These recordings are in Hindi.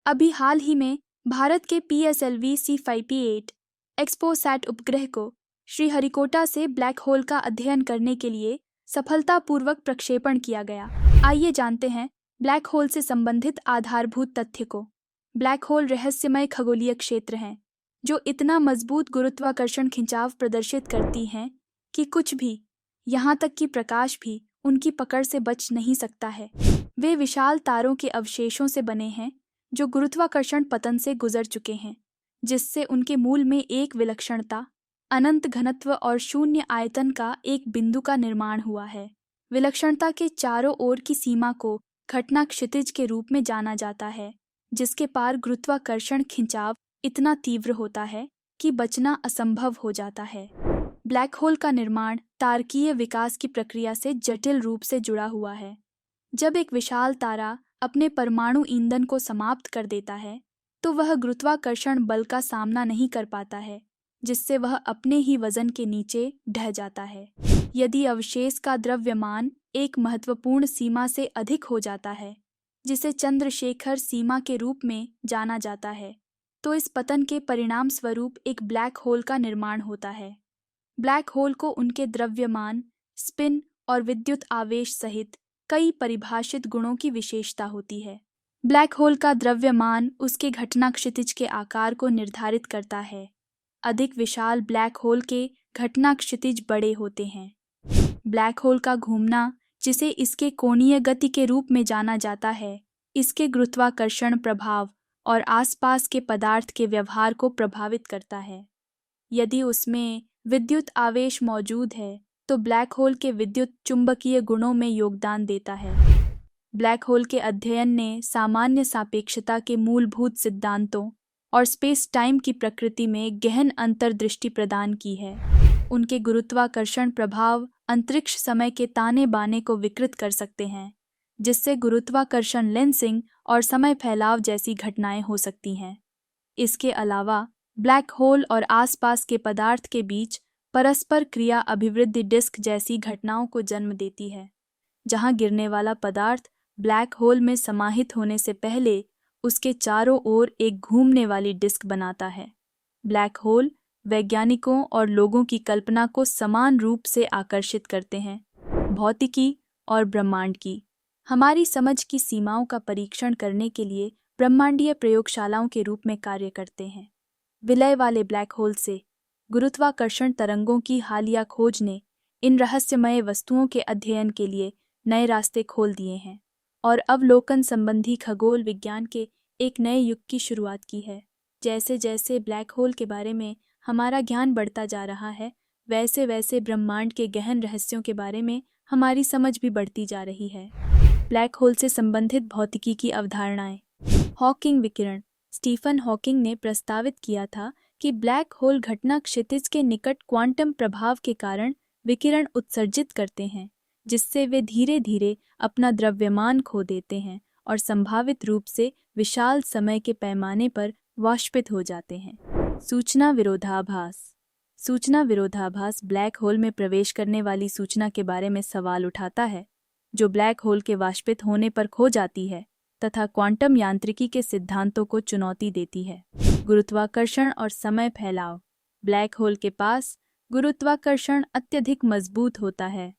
अभी हाल ही में भारत के PSLV C5P8 एक्सपोसैट उपग्रह को श्रीहरिकोटा से ब्लैक होल का अध्ययन करने के लिए सफलतापूर्वक प्रक्षेपण किया गया। आइए जानते हैं ब्लैक होल से संबंधित आधारभूत तथ्य को। ब्लैक होल रहस्यमय खगोलीय क्षेत्र हैं जो इतना मजबूत गुरुत्वाकर्षण खिंचाव प्रदर्शित करती हैं कि कुछ भी, यहाँ तक कि प्रकाश भी, उनकी पकड़ से बच नहीं सकता है। वे विशाल तारों के अवशेषों से बने हैं जो गुरुत्वाकर्षण पतन से गुजर चुके हैं, जिससे उनके मूल में एक विलक्षणता, अनंत घनत्व और शून्य आयतन का एक बिंदु का निर्माण हुआ है। विलक्षणता के चारों ओर की सीमा को घटना क्षितिज के रूप में जाना जाता है, जिसके पार गुरुत्वाकर्षण खिंचाव इतना तीव्र होता है कि बचना असंभव हो जाता है। ब्लैक होल का निर्माण तारकीय विकास की प्रक्रिया से जटिल रूप से जुड़ा हुआ है। जब एक विशाल तारा अपने परमाणु ईंधन को समाप्त कर देता है तो वह गुरुत्वाकर्षण बल का सामना नहीं कर पाता है, जिससे वह अपने ही वजन के नीचे ढह जाता है। यदि अवशेष का द्रव्यमान एक महत्वपूर्ण सीमा से अधिक हो जाता है, जिसे चंद्रशेखर सीमा के रूप में जाना जाता है, तो इस पतन के परिणाम स्वरूप एक ब्लैक होल का निर्माण होता है। ब्लैक होल को उनके द्रव्यमान, स्पिन और विद्युत आवेश सहित कई परिभाषित गुणों की विशेषता होती है। ब्लैक होल का द्रव्यमान उसके घटना क्षितिज के आकार को निर्धारित करता है। अधिक विशाल ब्लैक होल के घटना क्षितिज बड़े होते हैं। ब्लैक होल का घूमना, जिसे इसके कोणीय गति के रूप में जाना जाता है, इसके गुरुत्वाकर्षण प्रभाव और आसपास के पदार्थ के व्यवहार को प्रभावित करता है। यदि उसमें विद्युत आवेश मौजूद है तो ब्लैक होल के विद्युत चुंबकीय गुणों में योगदान देता है। ब्लैक होल के अध्ययन ने सामान्य सापेक्षता के मूलभूत सिद्धांतों और स्पेस टाइम की प्रकृति में गहन अंतर्दृष्टि प्रदान की है। उनके गुरुत्वाकर्षण प्रभाव अंतरिक्ष समय के ताने बाने को विकृत कर सकते हैं, जिससे गुरुत्वाकर्षण लेंसिंग और समय फैलाव जैसी घटनाएं हो सकती हैं। इसके अलावा ब्लैक होल और आसपास के पदार्थ के बीच परस्पर क्रिया अभिवृद्धि डिस्क जैसी घटनाओं को जन्म देती है, जहां गिरने वाला पदार्थ ब्लैक होल में समाहित होने से पहले उसके चारों ओर एक घूमने वाली डिस्क बनाता है। ब्लैक होल वैज्ञानिकों और लोगों की कल्पना को समान रूप से आकर्षित करते हैं। भौतिकी और ब्रह्मांड की हमारी समझ की सीमाओं का परीक्षण करने के लिए ब्रह्मांडीय प्रयोगशालाओं के रूप में कार्य करते हैं। विलय वाले ब्लैक होल से गुरुत्वाकर्षण तरंगों की हालिया खोज ने इन रहस्यमय वस्तुओं के अध्ययन के लिए नए रास्ते खोल दिए हैं और अवलोकन संबंधी खगोल विज्ञान के एक नए युग की शुरुआत की है। जैसे जैसे ब्लैक होल के बारे में हमारा ज्ञान बढ़ता जा रहा है, वैसे वैसे ब्रह्मांड के गहन रहस्यों के बारे में हमारी समझ भी बढ़ती जा रही है। ब्लैक होल से संबंधित भौतिकी की अवधारणाएं। हॉकिंग विकिरण। स्टीफन हॉकिंग ने प्रस्तावित किया था कि ब्लैक होल घटना क्षितिज के निकट क्वांटम प्रभाव के कारण विकिरण उत्सर्जित करते हैं, जिससे वे धीरे धीरे अपना द्रव्यमान खो देते हैं और संभावित रूप से विशाल समय के पैमाने पर वाष्पित हो जाते हैं। सूचना विरोधाभास। सूचना विरोधाभास ब्लैक होल में प्रवेश करने वाली सूचना के बारे में सवाल उठाता है, जो ब्लैक होल के वाष्पित होने पर खो जाती है तथा क्वांटम यांत्रिकी के सिद्धांतों को चुनौती देती है। गुरुत्वाकर्षण और समय फैलाव। ब्लैक होल के पास गुरुत्वाकर्षण अत्यधिक मजबूत होता है,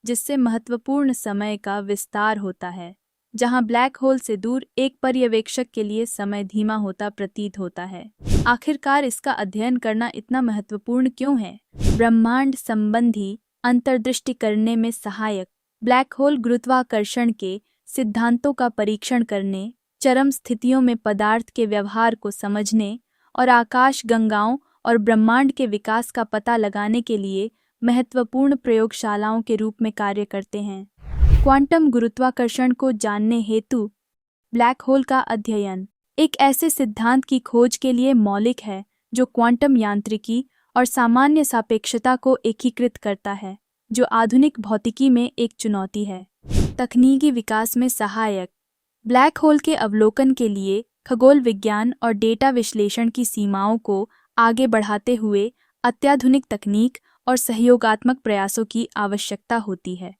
जिससे महत्वपूर्ण समय का विस्तार होता है। जहां ब्लैक होल से दूर एक पर्यवेक्षक के लिए समय धीमा होता प्रतीत होता है। आखिरकार इसका अध्ययन करना इतना महत्वपूर्ण क्यों है? ब्रह्मांड संबंधी अंतर्दृष्टि करने में सहायक ब्लैक होल गुरुत्वाकर्षण के सिद्धांतों का परीक्षण करने, चरम स्थितियों में पदार्थ के व्यवहार को समझने और आकाश गंगाओं और ब्रह्मांड के विकास का पता लगाने के लिए महत्वपूर्ण प्रयोगशालाओं के रूप में कार्य करते हैं। क्वांटम गुरुत्वाकर्षण को जानने हेतु ब्लैक होल का अध्ययन एक ऐसे सिद्धांत की खोज के लिए मौलिक है जो क्वांटम यांत्रिकी और सामान्य सापेक्षता को एकीकृत करता है, जो आधुनिक भौतिकी में एक चुनौती है। तकनीकी विकास में सहायक। ब्लैक होल के अवलोकन के लिए खगोल विज्ञान और डेटा विश्लेषण की सीमाओं को आगे बढ़ाते हुए अत्याधुनिक तकनीक और सहयोगात्मक प्रयासों की आवश्यकता होती है।